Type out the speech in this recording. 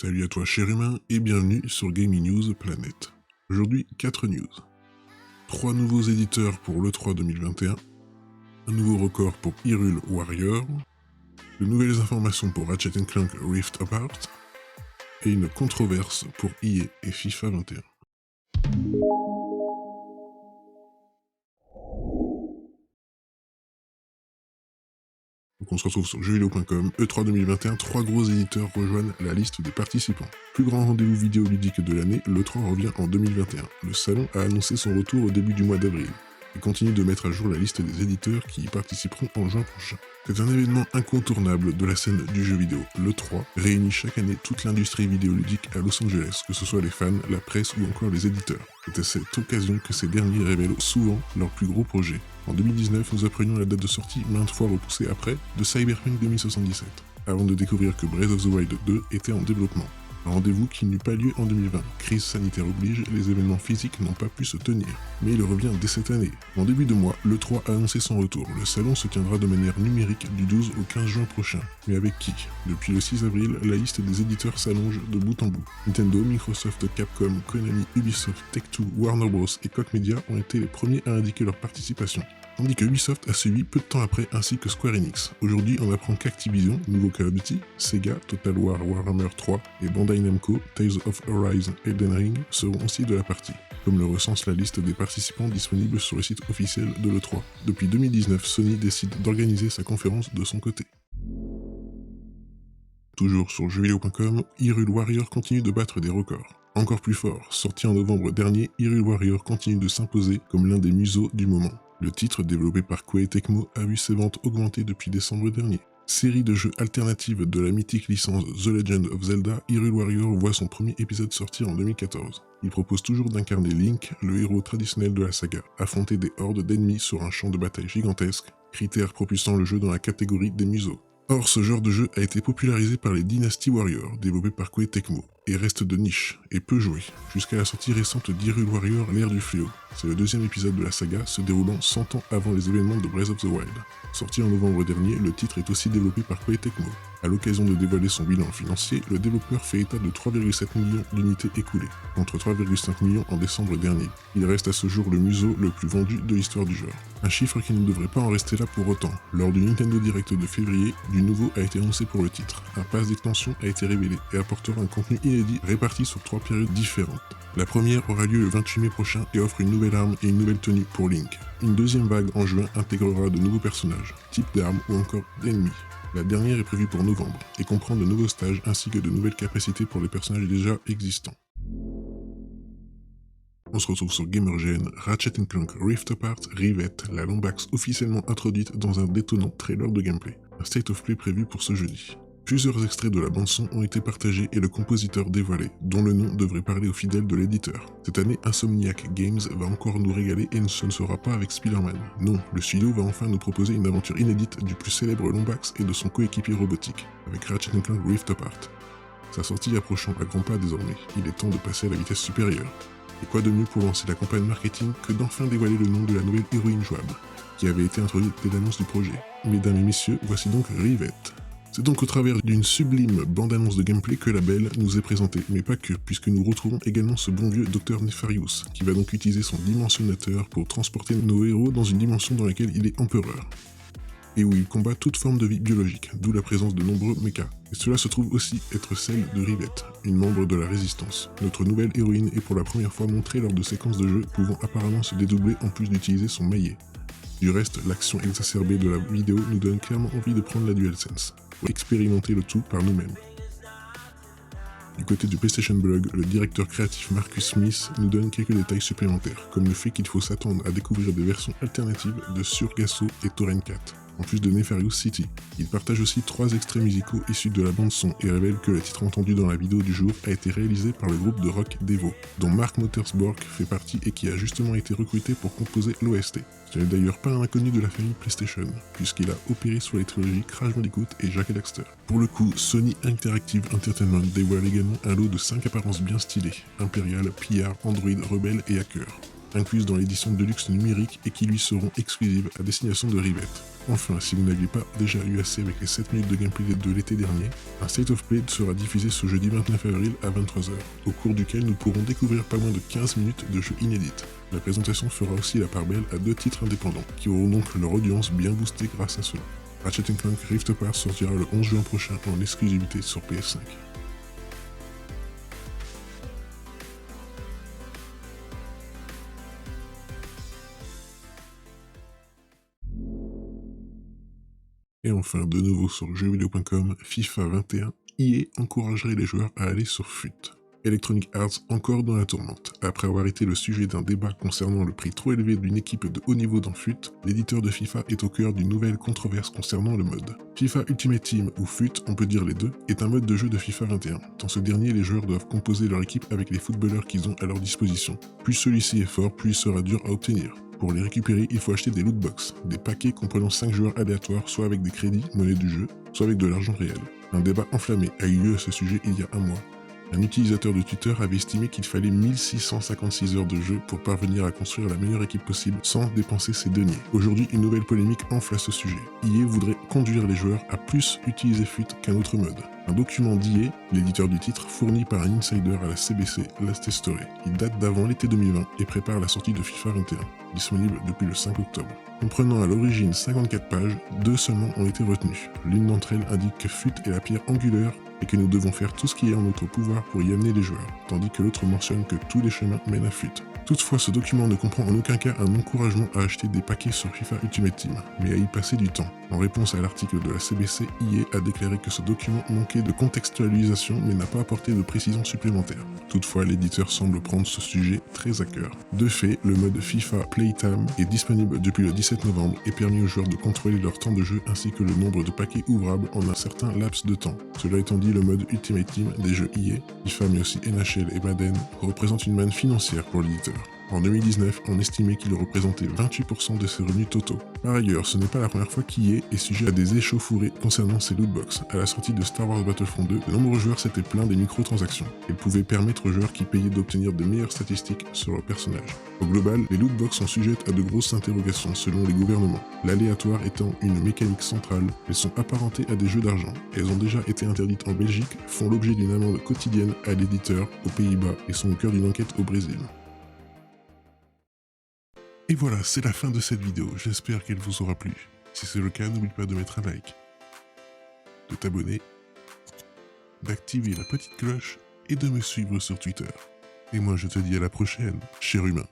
Salut à toi cher humain et bienvenue sur Gaming News Planet. Aujourd'hui 4 news. 3 nouveaux éditeurs pour l'E3 2021, un nouveau record pour Hyrule Warrior, de nouvelles informations pour Ratchet & Clank Rift Apart, et une controverse pour EA et FIFA 21. Donc on se retrouve sur jeuxvideo.com, E3 2021, 3 gros éditeurs rejoignent la liste des participants. Plus grand rendez-vous vidéoludique de l'année, l'E3 revient en 2021. Le salon a annoncé son retour au début du mois d'avril, et continue de mettre à jour la liste des éditeurs qui y participeront en juin prochain. C'est un événement incontournable de la scène du jeu vidéo. L'E3 réunit chaque année toute l'industrie vidéoludique à Los Angeles, que ce soit les fans, la presse ou encore les éditeurs. C'est à cette occasion que ces derniers révèlent souvent leurs plus gros projets. En 2019, nous apprenions la date de sortie, maintes fois repoussée après, de Cyberpunk 2077, avant de découvrir que Breath of the Wild 2 était en développement. Un rendez-vous qui n'eut pas lieu en 2020. Crise sanitaire oblige, les événements physiques n'ont pas pu se tenir. Mais il revient dès cette année. En début de mois, l'E3 a annoncé son retour. Le salon se tiendra de manière numérique du 12 au 15 juin prochain. Mais avec qui? Depuis le 6 avril, la liste des éditeurs s'allonge de bout en bout. Nintendo, Microsoft, Capcom, Konami, Ubisoft, Tech2, Warner Bros et Koch Media ont été les premiers à indiquer leur participation. Tandis que Ubisoft a suivi peu de temps après, ainsi que Square Enix. Aujourd'hui, on apprend qu'Activision, nouveau Call of Duty, Sega, Total War Warhammer 3 et Bandai Namco, Tales of Arise et Elden Ring seront aussi de la partie, comme le recense la liste des participants disponibles sur le site officiel de l'E3. Depuis 2019, Sony décide d'organiser sa conférence de son côté. Toujours sur jeuxvideo.com, Hyrule Warrior continue de battre des records. Encore plus fort, sorti en novembre dernier, Hyrule Warrior continue de s'imposer comme l'un des museaux du moment. Le titre, développé par Koei Tecmo, a vu ses ventes augmenter depuis décembre dernier. Série de jeux alternative de la mythique licence The Legend of Zelda, Hyrule Warrior voit son premier épisode sortir en 2014. Il propose toujours d'incarner Link, le héros traditionnel de la saga, affronter des hordes d'ennemis sur un champ de bataille gigantesque, critère propulsant le jeu dans la catégorie des museaux. Or, ce genre de jeu a été popularisé par les Dynasty Warriors, développés par Koei Tecmo, et reste de niche, et peu joué, jusqu'à la sortie récente d'Hyrule Warrior, l'ère du fléau. C'est le deuxième épisode de la saga, se déroulant 100 ans avant les événements de Breath of the Wild. Sorti en novembre dernier, le titre est aussi développé par Koei Tecmo. À l'occasion de dévoiler son bilan financier, le développeur fait état de 3,7 millions d'unités écoulées, contre 3,5 millions en décembre dernier. Il reste à ce jour le museau le plus vendu de l'histoire du genre. Un chiffre qui ne devrait pas en rester là pour autant. Lors du Nintendo Direct de février, du nouveau a été annoncé pour le titre. Un pass d'extension a été révélé et apportera un contenu inédit réparti sur 3 périodes différentes. La première aura lieu le 28 mai prochain et offre une nouvelle arme et une nouvelle tenue pour Link. Une deuxième vague en juin intégrera de nouveaux personnages, types d'armes ou encore d'ennemis. La dernière est prévue pour novembre et comprend de nouveaux stages ainsi que de nouvelles capacités pour les personnages déjà existants. On se retrouve sur GamerGen, Ratchet & Clank Rift Apart rivette la Lombax officiellement introduite dans un détonnant trailer de gameplay. Un state of play prévu pour ce jeudi. Plusieurs extraits de la bande-son ont été partagés et le compositeur dévoilé, dont le nom devrait parler aux fidèles de l'éditeur. Cette année, Insomniac Games va encore nous régaler et ce ne sera pas avec Spider-Man. Non, le studio va enfin nous proposer une aventure inédite du plus célèbre Lombax et de son coéquipier robotique, avec Ratchet & Clank Rift Apart. Sa sortie approchant à grands pas désormais, il est temps de passer à la vitesse supérieure. Et quoi de mieux pour lancer la campagne marketing que d'enfin dévoiler le nom de la nouvelle héroïne jouable, qui avait été introduite dès l'annonce du projet. Mesdames et messieurs, voici donc Rivette. C'est donc au travers d'une sublime bande-annonce de gameplay que la belle nous est présentée, mais pas que, puisque nous retrouvons également ce bon vieux Dr Nefarious, qui va donc utiliser son dimensionnateur pour transporter nos héros dans une dimension dans laquelle il est empereur, et où il combat toute forme de vie biologique, d'où la présence de nombreux mechas. Et cela se trouve aussi être celle de Rivette, une membre de la Résistance. Notre nouvelle héroïne est pour la première fois montrée lors de séquences de jeu pouvant apparemment se dédoubler en plus d'utiliser son maillet. Du reste, l'action exacerbée de la vidéo nous donne clairement envie de prendre la DualSense, pour expérimenter le tout par nous-mêmes. Du côté du PlayStation Blog, le directeur créatif Marcus Smith nous donne quelques détails supplémentaires, comme le fait qu'il faut s'attendre à découvrir des versions alternatives de Surgasso et Torrent 4, en plus de Nefarious City. Il partage aussi 3 extraits musicaux issus de la bande-son et révèle que le titre entendu dans la vidéo du jour a été réalisé par le groupe de rock Devo, dont Mark Mothersbaugh fait partie et qui a justement été recruté pour composer l'OST. Ce n'est d'ailleurs pas un inconnu de la famille PlayStation, puisqu'il a opéré sur les trilogies Crash Bandicoot et Jak et Daxter. Pour le coup, Sony Interactive Entertainment dévoile également un lot de 5 apparences bien stylées, Imperial, PR, Android, Rebelle et Hacker. incluses dans l'édition Deluxe numérique et qui lui seront exclusives à destination de Rivette. Enfin, si vous n'aviez pas déjà eu assez avec les 7 minutes de gameplay de l'été dernier, un State of Play sera diffusé ce jeudi 29 avril à 23h, au cours duquel nous pourrons découvrir pas moins de 15 minutes de jeu inédite. La présentation fera aussi la part belle à 2 titres indépendants, qui auront donc leur audience bien boostée grâce à cela. Ratchet & Clank Rift Apart sortira le 11 juin prochain en exclusivité sur PS5. Et enfin, de nouveau sur jeuxvideo.com, FIFA 21, EA encouragerait les joueurs à aller sur FUT. Electronic Arts encore dans la tourmente. Après avoir été le sujet d'un débat concernant le prix trop élevé d'une équipe de haut niveau dans FUT, l'éditeur de FIFA est au cœur d'une nouvelle controverse concernant le mode. FIFA Ultimate Team, ou FUT, on peut dire les deux, est un mode de jeu de FIFA 21. Dans ce dernier, les joueurs doivent composer leur équipe avec les footballeurs qu'ils ont à leur disposition. Plus celui-ci est fort, plus il sera dur à obtenir. Pour les récupérer, il faut acheter des lootbox, des paquets comprenant 5 joueurs aléatoires, soit avec des crédits, monnaie du jeu, soit avec de l'argent réel. Un débat enflammé a eu lieu à ce sujet il y a un mois. Un utilisateur de Twitter avait estimé qu'il fallait 1656 heures de jeu pour parvenir à construire la meilleure équipe possible sans dépenser ses deniers. Aujourd'hui, une nouvelle polémique enfle à ce sujet. EA voudrait conduire les joueurs à plus utiliser FUT qu'un autre mode. Un document d'EA, l'éditeur du titre, fourni par un insider à la CBC, Last Story. Il date d'avant l'été 2020 et prépare la sortie de FIFA 21, disponible depuis le 5 octobre. Comprenant à l'origine 54 pages, 2 seulement ont été retenues. L'une d'entre elles indique que FUT est la pierre angulaire et que nous devons faire tout ce qui est en notre pouvoir pour y amener les joueurs, tandis que l'autre mentionne que tous les chemins mènent à FUT. Toutefois, ce document ne comprend en aucun cas un encouragement à acheter des paquets sur FIFA Ultimate Team, mais à y passer du temps. En réponse à l'article de la CBC, EA a déclaré que ce document manquait de contextualisation mais n'a pas apporté de précision supplémentaire. Toutefois, l'éditeur semble prendre ce sujet très à cœur. De fait, le mode FIFA Playtime est disponible depuis le 17 novembre et permet aux joueurs de contrôler leur temps de jeu ainsi que le nombre de paquets ouvrables en un certain laps de temps. Cela étant dit, le mode Ultimate Team des jeux EA, FIFA mais aussi NHL et Madden, représente une manne financière pour l'éditeur. En 2019, on estimait qu'il représentait 28% de ses revenus totaux. Par ailleurs, ce n'est pas la première fois qu'EA est sujet à des échauffourées concernant ses lootbox. À la sortie de Star Wars Battlefront 2, de nombreux joueurs s'étaient plaints des microtransactions. Elles pouvaient permettre aux joueurs qui payaient d'obtenir de meilleures statistiques sur leur personnage. Au global, les lootbox sont sujettes à de grosses interrogations selon les gouvernements. L'aléatoire étant une mécanique centrale, elles sont apparentées à des jeux d'argent. Elles ont déjà été interdites en Belgique, font l'objet d'une amende quotidienne à l'éditeur aux Pays-Bas et sont au cœur d'une enquête au Brésil. Et voilà, c'est la fin de cette vidéo, j'espère qu'elle vous aura plu. Si c'est le cas, n'oublie pas de mettre un like, de t'abonner, d'activer la petite cloche et de me suivre sur Twitter. Et moi je te dis à la prochaine, cher humain.